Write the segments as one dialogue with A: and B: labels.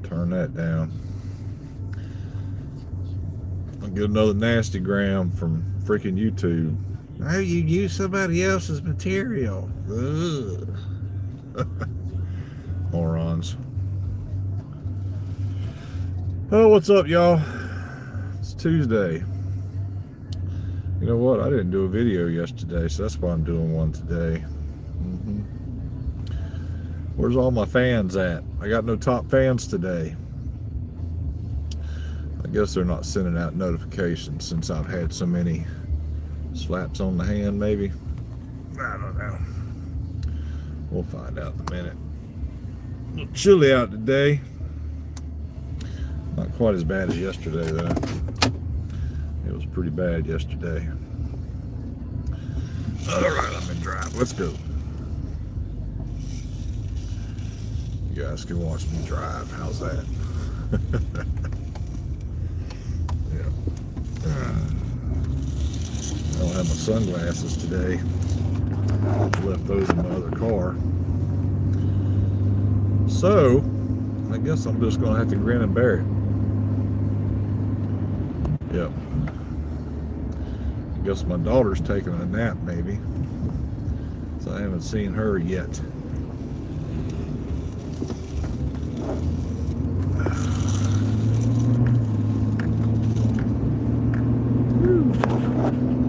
A: Turn that down. I'll get another nasty gram from freaking YouTube. Oh, you use somebody else's material. Ugh. Morons. Oh, what's up, y'all? It's Tuesday. You know what? I didn't do a video yesterday, so that's why I'm doing one today. Where's all my fans at? I got no top fans today. I guess they're not sending out notifications since I've had so many slaps on the hand, maybe. I don't know. We'll find out in a minute. A little chilly out today. Not quite as bad as yesterday, though. It was pretty bad yesterday. All right, let me drive. Let's go. You guys can watch me drive. How's that? Yeah. I don't have my sunglasses today. I left those in my other car. So, I guess I'm just going to have to grin and bear it. Yep. I guess my daughter's taking a nap, maybe. So I haven't seen her yet.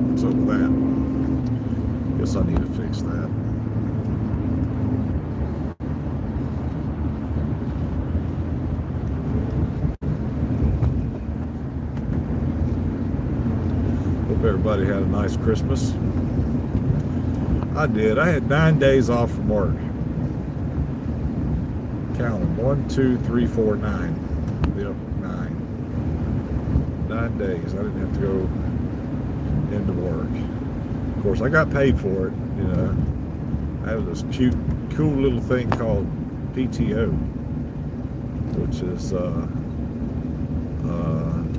A: What's up with that? Guess I need to fix that. Everybody had a nice Christmas. I did. I had 9 days off from work. Count them. 1, 2, 3, 4, 9. Yep, 9. 9 days. I didn't have to go into work. Of course, I got paid for it. You know, I have this cool little thing called PTO, which is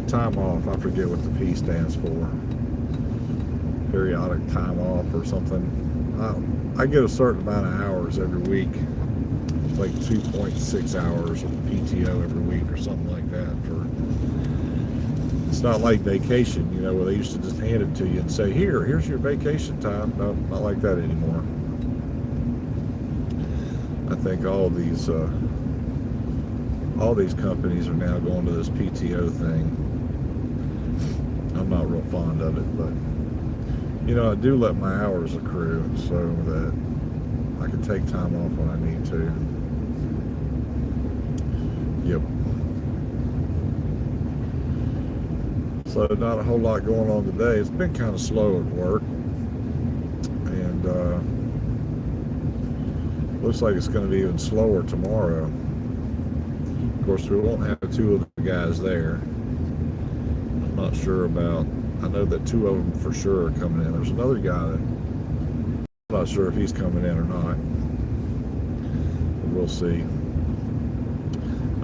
A: time off. I forget what the P stands for. Periodic time off or something. I get a certain amount of hours every week. It's like 2.6 hours of PTO every week or something like that. It's not like vacation, you know, where they used to just hand it to you and say, here's your vacation time. No, not like that anymore. I think all these companies are now going to this PTO thing. I'm not real fond of it, but you know, I do let my hours accrue so that I can take time off when I need to. Yep. So not a whole lot going on today. It's been kind of slow at work. And looks like it's going to be even slower tomorrow. Of course, we won't have two of the guys there. I'm not sure about... I know that two of them for sure are coming in. There's another guy that I'm not sure if he's coming in or not. But we'll see.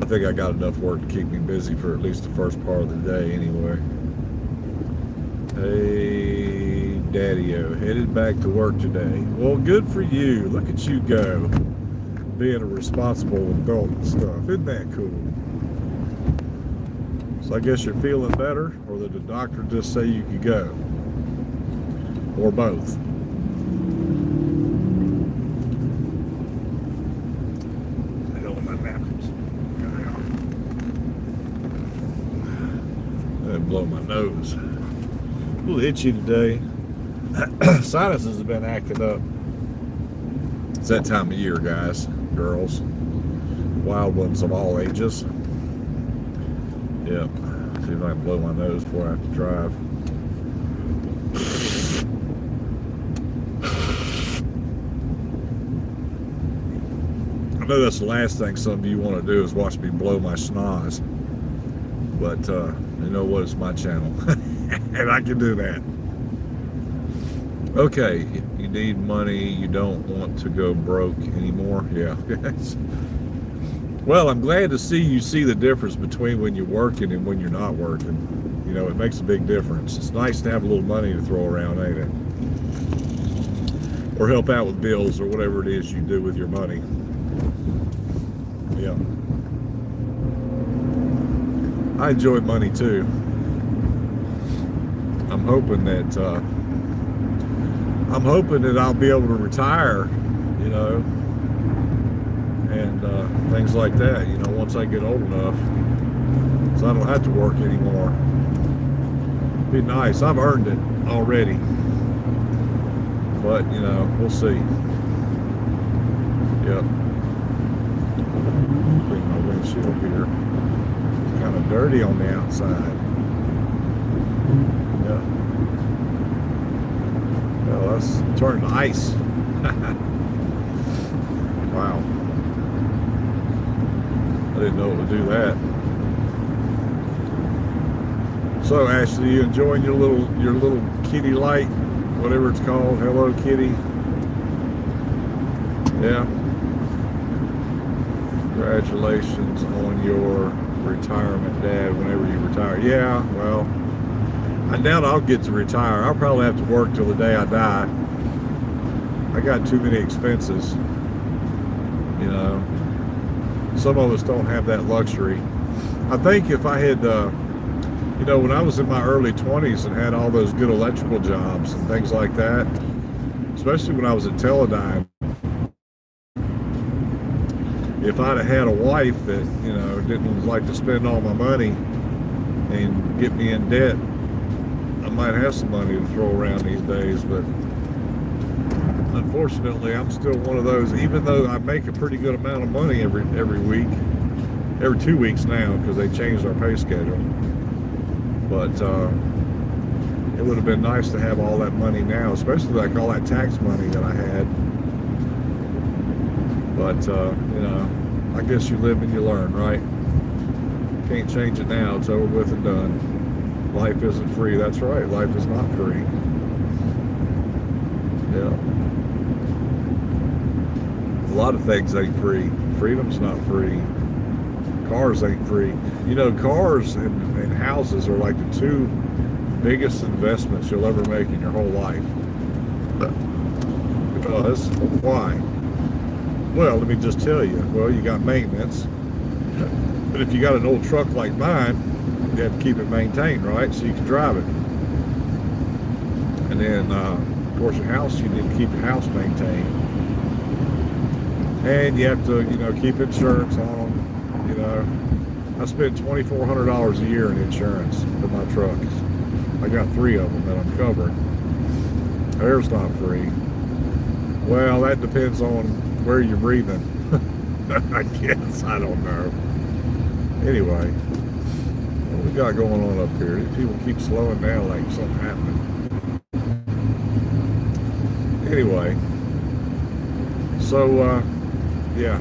A: I think I got enough work to keep me busy for at least the first part of the day anyway. Hey, Daddy-o, headed back to work today. Well, good for you. Look at you go. Being a responsible adult and stuff. Isn't that cool? So I guess you're feeling better, or did the doctor just say you could go? Or both? I don't want my napkins. That'd blow my nose. A little itchy today. Sinuses have been acting up. It's that time of year, guys, girls, wild ones of all ages. Yep. See if I can blow my nose before I have to drive. I know that's the last thing some of you want to do is watch me blow my schnoz. But you know what? It's my channel. And I can do that. Okay. You need money. You don't want to go broke anymore. Yeah. Well, I'm glad to see you see the difference between when you're working and when you're not working. You know, it makes a big difference. It's nice to have a little money to throw around, ain't it? Or help out with bills or whatever it is you do with your money. Yeah. I enjoy money too. I'm hoping that I'll be able to retire, you know, and things like that, you know, once I get old enough, so I don't have to work anymore. Be nice. I've earned it already, but you know, we'll see. Yep. Clean my windshield here. It's kind of dirty on the outside. Yeah. Well, that's turned to ice. Wow. I didn't know it would do that. So Ashley, you enjoying your little kitty light, whatever it's called? Hello Kitty. Yeah. Congratulations on your retirement, Dad, whenever you retire. Yeah, well, I doubt I'll get to retire. I'll probably have to work till the day I die. I got too many expenses, you know. Some of us don't have that luxury. I think if I had, you know, when I was in my early 20s and had all those good electrical jobs and things like that, especially when I was at Teledyne, if I'd have had a wife that, you know, didn't like to spend all my money and get me in debt, I might have some money to throw around these days. But unfortunately, I'm still one of those, even though I make a pretty good amount of money every week, every 2 weeks now, because they changed our pay schedule. But it would have been nice to have all that money now, especially like all that tax money that I had. But, you know, I guess you live and you learn, right? Can't change it now. It's over with and done. Life isn't free. That's right. Life is not free. Yeah. A lot of things ain't free. Freedom's not free. Cars ain't free. You know, cars and houses are like the two biggest investments you'll ever make in your whole life. Because, why? Well, let me just tell you. Well, you got maintenance. But if you got an old truck like mine, you have to keep it maintained, right? So you can drive it. And then, of course, your house, you need to keep your house maintained. And you have to, you know, keep insurance on them. You know, I spend $2,400 a year in insurance for my trucks. I got 3 of them that I'm covering. Air's not free. Well, that depends on where you're breathing. I guess. I don't know. Anyway, what we got going on up here? These people keep slowing down like something happening. Anyway, so, yeah.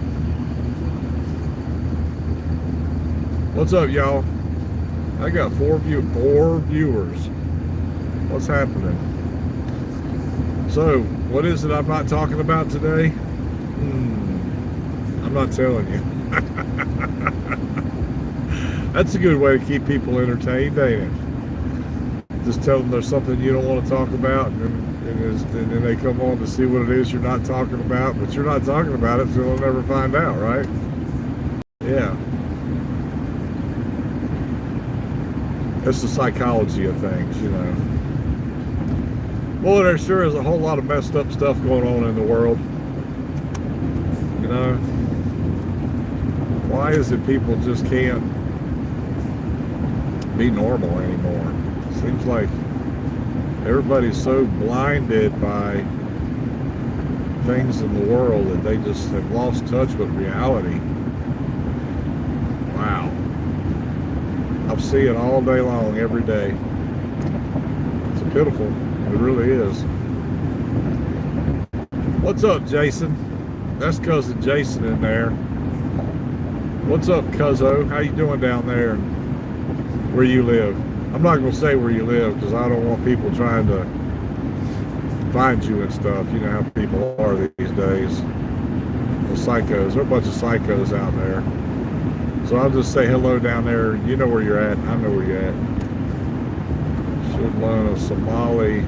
A: What's up, y'all? I got 4 viewers. What's happening? So, what is it I'm not talking about today? I'm not telling you. That's a good way to keep people entertained, ain't it? Just tell them there's something you don't want to talk about, and then they come on to see what it is you're not talking about, but you're not talking about it, so they'll never find out, right? Yeah. It's the psychology of things, you know. Well, there sure is a whole lot of messed up stuff going on in the world. You know? Why is it people just can't be normal anymore? Seems like everybody's so blinded by things in the world that they just have lost touch with reality. Wow. I see it all day long, every day. It's pitiful. It really is. What's up, Jason? That's cousin Jason in there. What's up, Cuzzo? How you doing down there where you live? I'm not going to say where you live because I don't want people trying to find you and stuff. You know how people are these days. The psychos. There are a bunch of psychos out there. So I'll just say hello down there. You know where you're at. I know where you're at. Should learn a Somali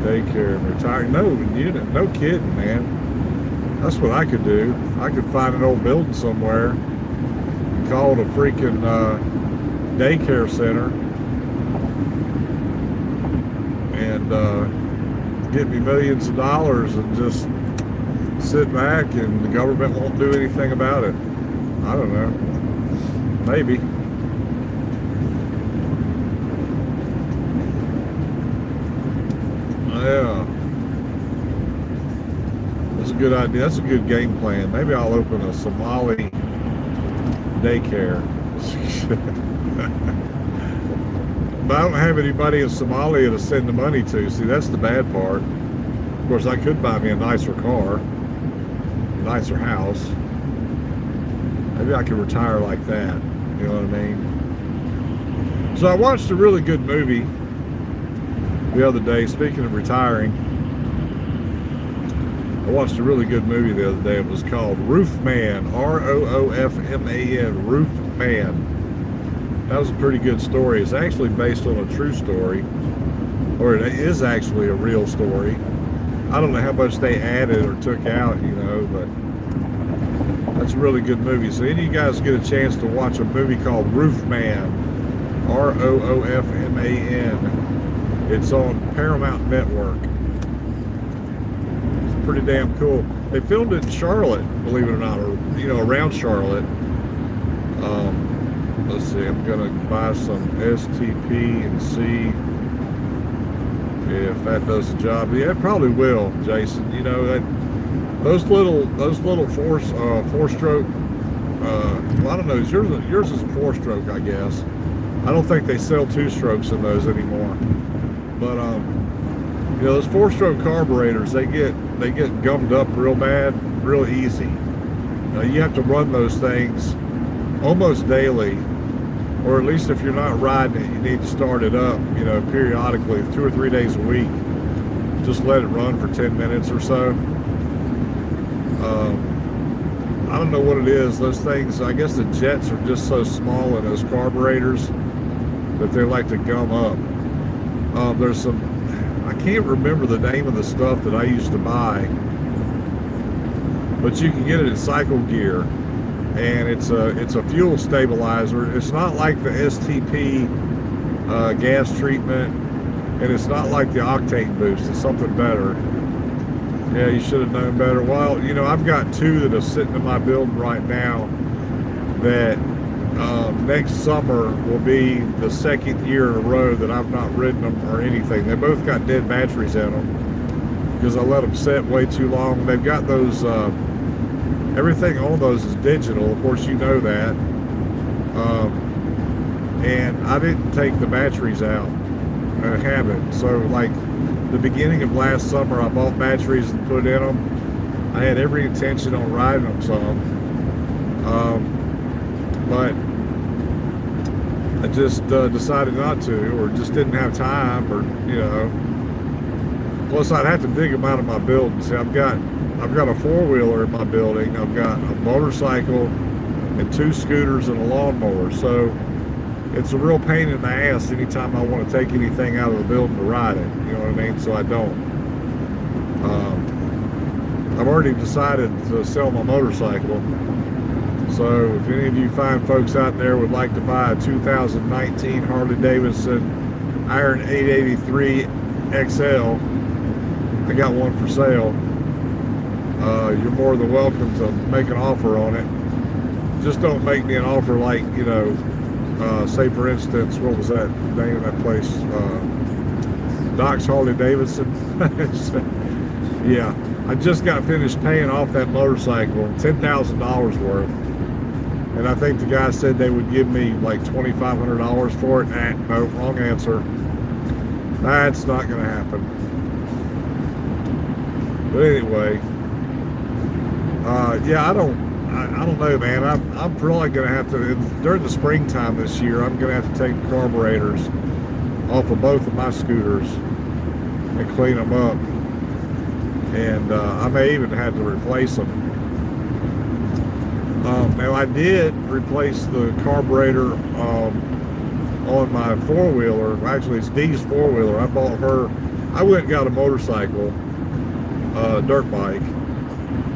A: daycare and retire. No, no kidding, man. That's what I could do. I could find an old building somewhere and call it a freaking daycare center and get me millions of dollars and just sit back and the government won't do anything about it. I don't know. Maybe. Yeah. That's a good idea. That's a good game plan. Maybe I'll open a Somali daycare. But I don't have anybody in Somalia to send the money to. See, that's the bad part. Of course, I could buy me a nicer car, a nicer house. Maybe I could retire like that. You know what I mean? So I watched a really good movie the other day. Speaking of retiring, I watched a really good movie the other day. It was called Roofman, R-O-O-F-M-A-N, Roofman. That was a pretty good story. It's actually based on a true story, or it is actually a real story. I don't know how much they added or took out, you know, but that's a really good movie. So any of you guys get a chance to watch a movie called Roofman, R-O-O-F-M-A-N. It's on Paramount Network. It's pretty damn cool. They filmed it in Charlotte, believe it or not, or, you know, around Charlotte. Let's see, I'm gonna buy some STP and see if that does the job. Yeah, it probably will, Jason. You know, that those little four-stroke. Well, I don't know. Yours is a four-stroke, I guess. I don't think they sell two-strokes in those anymore. But you know, those four-stroke carburetors, they get gummed up real bad, real easy. You have to run those things almost daily, or at least if you're not riding it, you need to start it up, you know, periodically, 2 or 3 days a week. Just let it run for 10 minutes or so. I don't know what it is. Those things, I guess the jets are just so small in those carburetors that they like to gum up. There's some, I can't remember the name of the stuff that I used to buy, but you can get it in Cycle Gear. And it's a fuel stabilizer. It's not like the STP gas treatment, and it's not like the octane boost. It's something better. Yeah, you should have known better. Well, you know, I've got two that are sitting in my building right now that next summer will be the second year in a row that I've not ridden them or anything. They both got dead batteries in them because I let them sit way too long. They've got those everything on those is digital, of course, you know that. And I didn't take the batteries out. I haven't. So, like, the beginning of last summer, I bought batteries and put in them. I had every intention on riding them some. But I just decided not to, or just didn't have time, or, you know. Plus, I'd have to dig them out of my building. See, I've got a four-wheeler in my building. I've got a motorcycle and 2 scooters and a lawnmower. So it's a real pain in the ass anytime I want to take anything out of the building to ride it. You know what I mean? So I don't. I've already decided to sell my motorcycle. So if any of you fine folks out there would like to buy a 2019 Harley Davidson Iron 883 XL, I got one for sale. You're more than welcome to make an offer on it. Just don't make me an offer like, you know, say for instance, what was that name of that place? Doc's Harley Davidson. Yeah, I just got finished paying off that motorcycle, $10,000 worth. And I think the guy said they would give me like $2,500 for it. No, wrong answer. That's not going to happen. But anyway, yeah, I don't know, man. I'm probably gonna have to, during the springtime this year, I'm gonna have to take the carburetors off of both of my scooters and clean them up, and I may even have to replace them. Now I did replace the carburetor on my four-wheeler. Actually, it's Dee's four-wheeler. I bought her. I went and got a motorcycle, dirt bike,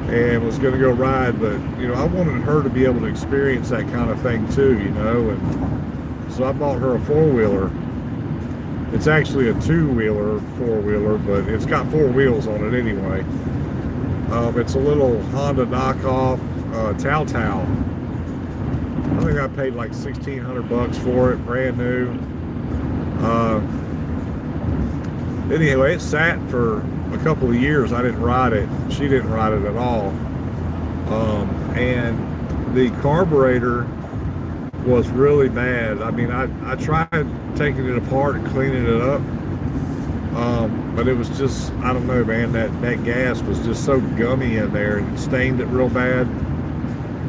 A: and was going to go ride, but you know, I wanted her to be able to experience that kind of thing too, you know. And So I bought her a four-wheeler. It's actually a two-wheeler, four-wheeler, but it's got four wheels on it anyway. It's a little Honda knockoff Tal. I think I paid like $1,600 for it, brand new. Anyway, it sat for a couple of years. I didn't ride it. She didn't ride it at all. And the carburetor was really bad. I mean, I tried taking it apart and cleaning it up, but it was just, I don't know, man, that gas was just so gummy in there, and it stained it real bad.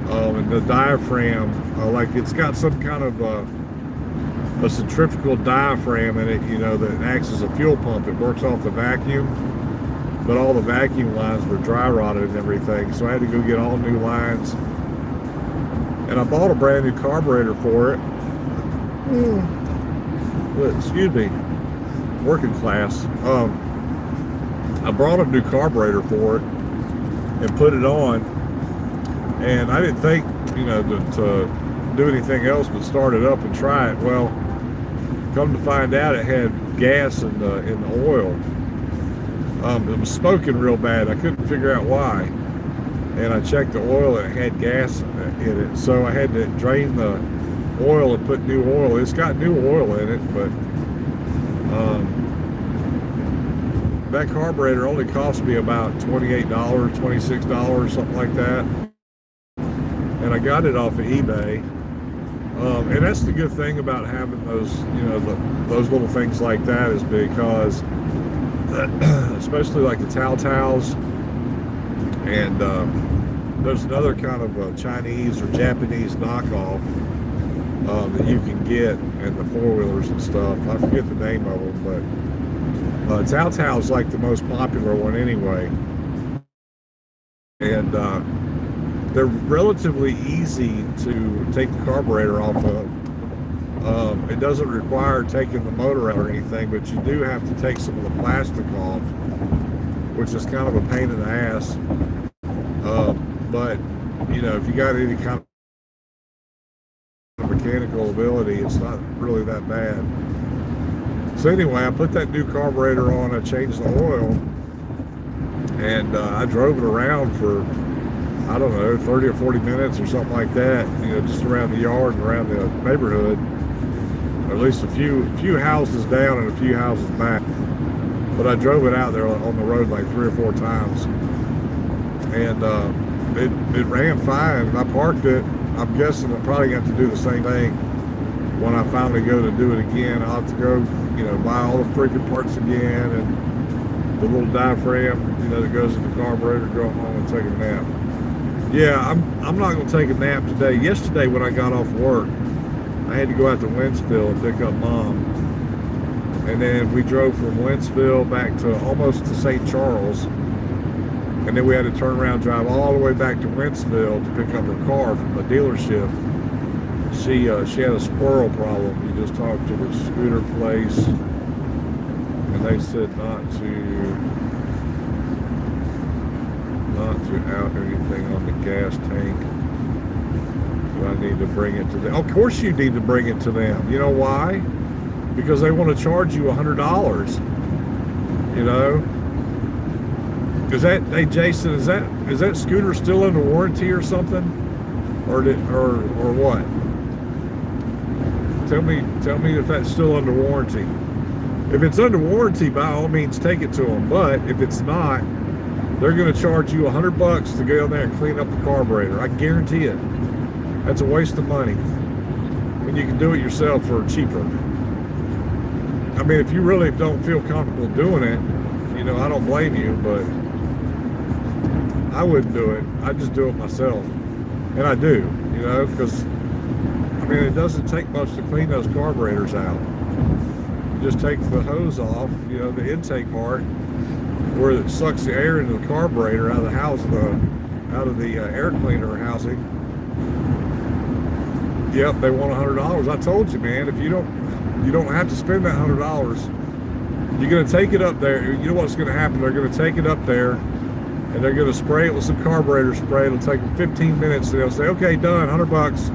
A: And the diaphragm, like it's got some kind of a centrifugal diaphragm in it, you know, that acts as a fuel pump. It works off the vacuum, but all the vacuum lines were dry rotted and everything, so I had to go get all new lines. And I bought a brand new carburetor for it. Excuse me, working class. I brought a new carburetor for it and put it on, and I didn't think, you know, to do anything else but start it up and try it. Well, come to find out, it had gas in the oil. It was smoking real bad. I couldn't figure out why. And I checked the oil, and it had gas in it. So I had to drain the oil and put new oil. It's got new oil in it, but that carburetor only cost me about $28, $26, something like that. And I got it off of eBay. And that's the good thing about having those, you know, those little things like that, is because, especially like the Tals, and there's another kind of Chinese or Japanese knockoff that you can get in the four-wheelers and stuff. I forget the name of them, but Tal's like the most popular one anyway. And they're relatively easy to take the carburetor off of. It doesn't require taking the motor out or anything, but you do have to take some of the plastic off, which is kind of a pain in the ass. But, you know, if you got any kind of mechanical ability, it's not really that bad. So anyway, I put that new carburetor on, I changed the oil, and I drove it around for, I don't know, 30 or 40 minutes or something like that, you know, just around the yard and around the neighborhood, or at least a few houses down and a few houses back. But I drove it out there on the road like 3 or 4 times, and it ran fine. I parked it. I'm guessing I'm probably going to have to do the same thing when I finally go to do it again. I'll have to go, you know, buy all the freaking parts again, and the little diaphragm, you know, that goes in the carburetor, go home and take a nap. Yeah, I'm not going to take a nap today. Yesterday when I got off work, I had to go out to Wentzville and pick up Mom. And then we drove from Wentzville back to almost to St. Charles. And then we had to turn around and drive all the way back to Wentzville to pick up her car from the dealership. She had a squirrel problem. We just talked to the scooter place, and they said not to out anything on the gas tank. So I need to bring it to them. Of course you need to bring it to them. You know why? Because they want to charge you $100. You know? Hey Jason, is that scooter still under warranty or something? Or what? Tell me if that's still under warranty. If it's under warranty, by all means take it to them. But if it's not, they're going to charge you $100 to go in there and clean up the carburetor. I guarantee it. That's a waste of money when you can do it yourself for cheaper. I mean, if you really don't feel comfortable doing it, you know, I don't blame you, but I wouldn't do it. I just do it myself, and I do, you know, because I mean, it doesn't take much to clean those carburetors out. You just take the hose off, you know, the intake part where it sucks the air into the carburetor out of the house, out of the air cleaner housing. Yep, they want $100. I told you, man, if you don't have to spend that $100. You're gonna take it up there. You know what's gonna happen? They're gonna take it up there, and they're gonna spray it with some carburetor spray. It'll take them 15 minutes, and they'll say, "Okay, done, $100."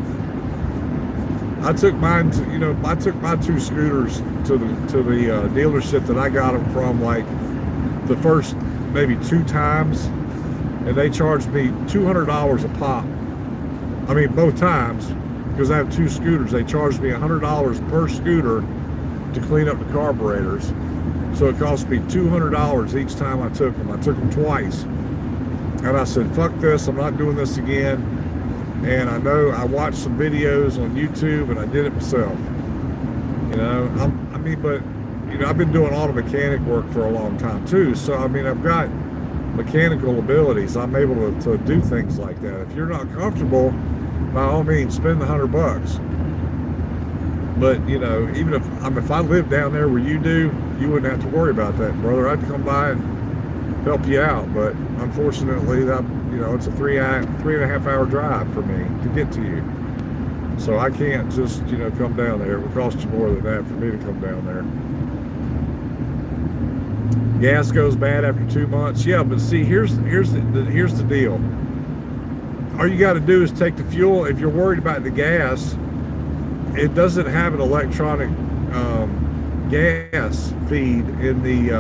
A: I took mine to, I took my two scooters to the dealership that I got them from, like the first maybe 2 times, and they charged me $200 a pop. I mean, both times, because I have 2 scooters. They charged me $100 per scooter to clean up the carburetors. So it cost me $200 each time I took them. I took them twice. And I said, fuck this, I'm not doing this again. And I know I watched some videos on YouTube and I did it myself. But I've been doing auto mechanic work for a long time too. So, I mean, I've got mechanical abilities. I'm able to do things like that. If you're not comfortable, by all means, spend the $100. But, even if I lived down there where you do, you wouldn't have to worry about that, brother. I'd come by and help you out. But unfortunately, it's a 3.5 hour drive for me to get to you. So I can't just, come down there. It would cost you more than that for me to come down there. Gas goes bad after 2 months. Yeah, but see, here's the deal. All you got to do is take the fuel. If you're worried about the gas, it doesn't have an electronic gas feed in the.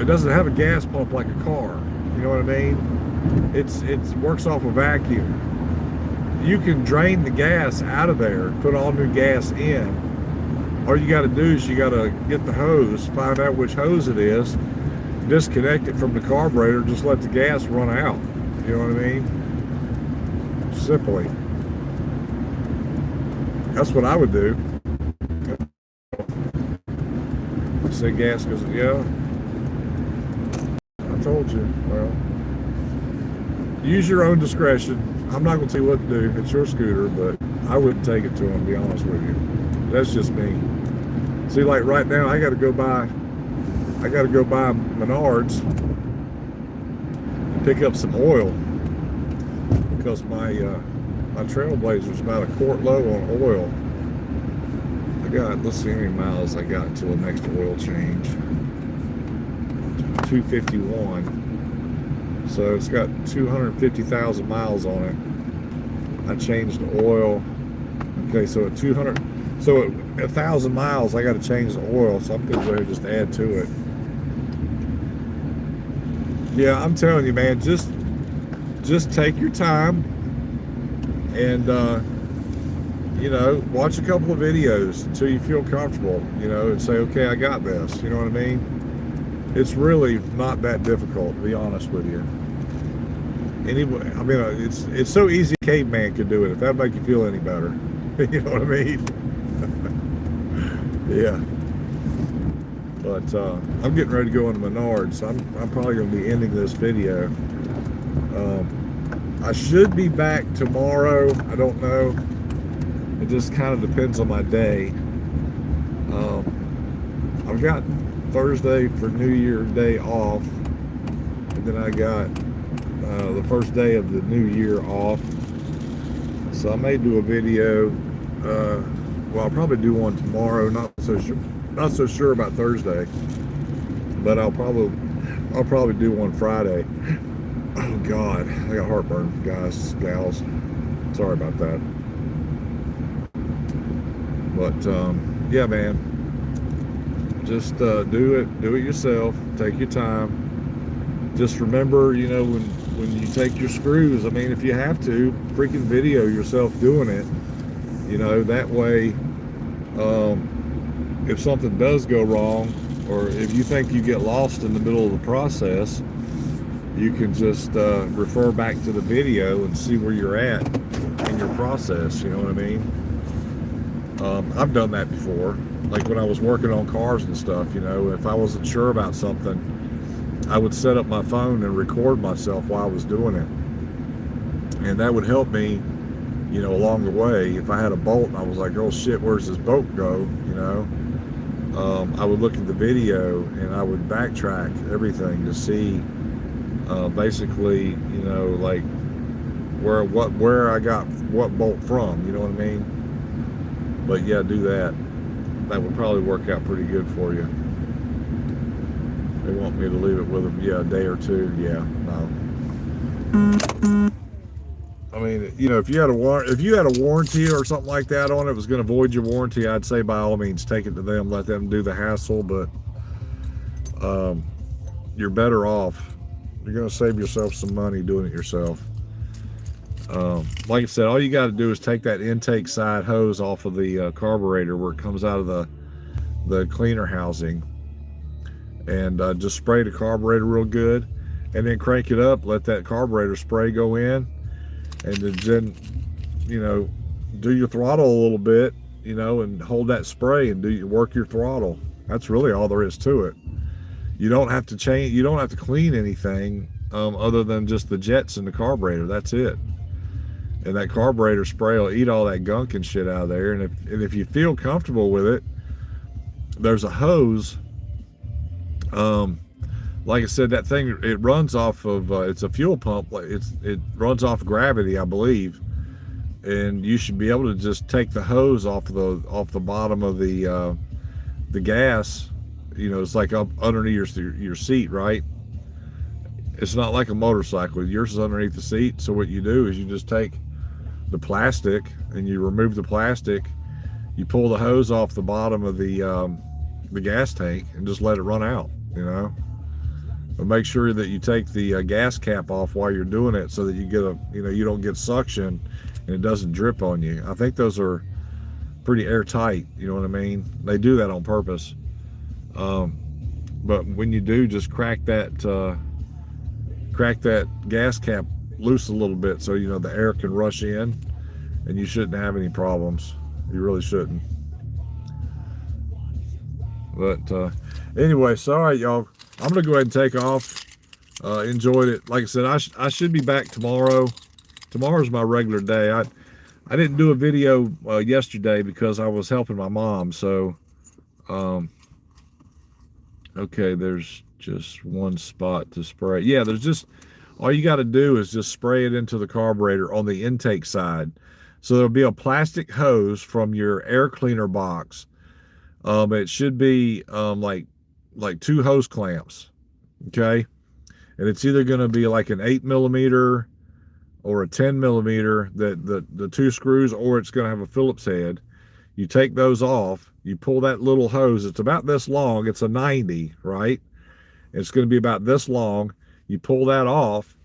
A: It doesn't have a gas pump like a car. You know what I mean? It works off a vacuum. You can drain the gas out of there, put all new gas in. All you got to do is you got to get the hose, find out which hose it is, disconnect it from the carburetor, just let the gas run out. You know what I mean? Simply. That's what I would do. Say gas goes, yeah. I told you. Well, use your own discretion. I'm not going to tell you what to do. It's your scooter, but I wouldn't take it to them, to be honest with you. That's just me. See, like right now, I got to go by Menards and pick up some oil because my Trailblazer's about a quart low on oil. Let's see how many miles I got until the next oil change. 251. So it's got 250,000 miles on it. I changed the oil. Okay, so at 1,000 miles, I got to change the oil. So I'm going to go ahead and just add to it. Yeah, I'm telling you, man, just take your time and watch a couple of videos until you feel comfortable, and say, okay, I got this. You know what I mean? It's really not that difficult, to be honest with you. Anyway, I mean, it's so easy a caveman could do it, if that make you feel any better. You know what I mean? Yeah. But I'm getting ready to go into Menards, so I'm probably going to be ending this video. I should be back tomorrow. I don't know. It just kind of depends on my day. I've got Thursday for New Year Day off, and then I got the first day of the new year off. So I may do a video. Well, I'll probably do one tomorrow. Not so sure about Thursday, but I'll probably do one Friday. Oh God, I got heartburn, guys, gals. Sorry about that. But yeah, man, just do it yourself. Take your time. Just remember, when you take your screws, I mean, if you have to, freaking video yourself doing it. That way, if something does go wrong, or if you think you get lost in the middle of the process, you can just refer back to the video and see where you're at in your process. You know what I mean? I've done that before, like when I was working on cars and stuff. If I wasn't sure about something, I would set up my phone and record myself while I was doing it, and that would help me, along the way. If I had a bolt and I was like, oh shit, where's this bolt go, I would look at the video and I would backtrack everything to see basically, like where I got what bolt from, you know what I mean? But yeah, do that. That would probably work out pretty good for you. They want me to leave it with them, yeah, a day or two. Yeah, no. mean, you know, if you had a warranty or something like that on it, was going to void your warranty, I'd say by all means take it to them, let them do the hassle. But you're better off. You're going to save yourself some money doing it yourself. Like I said, all you got to do is take that intake side hose off of the carburetor where it comes out of the cleaner housing, and just spray the carburetor real good, and then crank it up, let that carburetor spray go in, and then, you know, do your throttle a little bit, you know, and hold that spray and work your throttle. That's really all there is to it. You don't have to change, you don't have to clean anything other than just the jets and the carburetor. That's it. And that carburetor spray will eat all that gunk and shit out of there. And if you feel comfortable with it, there's a hose. Like I said, that thing, it runs off of it's a fuel pump. It runs off gravity, I believe, and you should be able to just take the hose off the bottom of the gas. You know, it's like up underneath your seat, right? It's not like a motorcycle. Yours is underneath the seat. So what you do is you just take the plastic and you remove the plastic. You pull the hose off the bottom of the gas tank and just let it run out. You know, but make sure that you take the gas cap off while you're doing it, so that you get you don't get suction and it doesn't drip on you. I think those are pretty airtight. You know what I mean? They do that on purpose. But when you do, just crack that gas cap loose a little bit, so you know the air can rush in, and you shouldn't have any problems. You really shouldn't. But anyway, sorry y'all, I'm gonna go ahead and take off. Enjoyed it. Like I said, I should be back tomorrow. Tomorrow's my regular day. I didn't do a video yesterday because I was helping my mom. So okay, there's just one spot to spray. Yeah, there's just, all you got to do is just spray it into the carburetor on the intake side. So there'll be a plastic hose from your air cleaner box. It should be like 2 hose clamps, okay? And it's either going to be like an 8mm or a 10mm, the 2 screws, or it's going to have a Phillips head. You take those off, you pull that little hose. It's about this long. It's a 90, right? It's going to be about this long. You pull that off,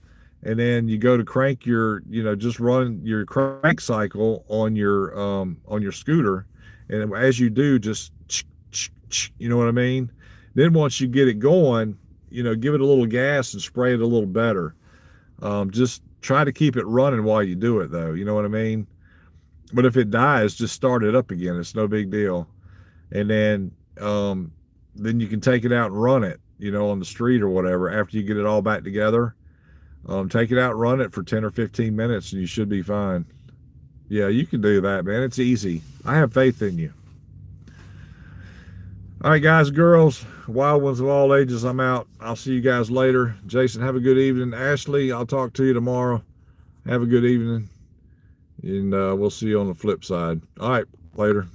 A: and then you go to crank your, just run your crank cycle on your scooter. And as you do, just, you know what I mean? Then once you get it going, give it a little gas and spray it a little better. Just try to keep it running while you do it, though. You know what I mean? But if it dies, just start it up again. It's no big deal. And then you can take it out and run it, on the street or whatever. After you get it all back together, take it out and run it for 10 or 15 minutes, and you should be fine. Yeah, you can do that, man. It's easy. I have faith in you. All right, guys, girls, wild ones of all ages, I'm out. I'll see you guys later. Jason, have a good evening. Ashley, I'll talk to you tomorrow. Have a good evening. And we'll see you on the flip side. All right, later.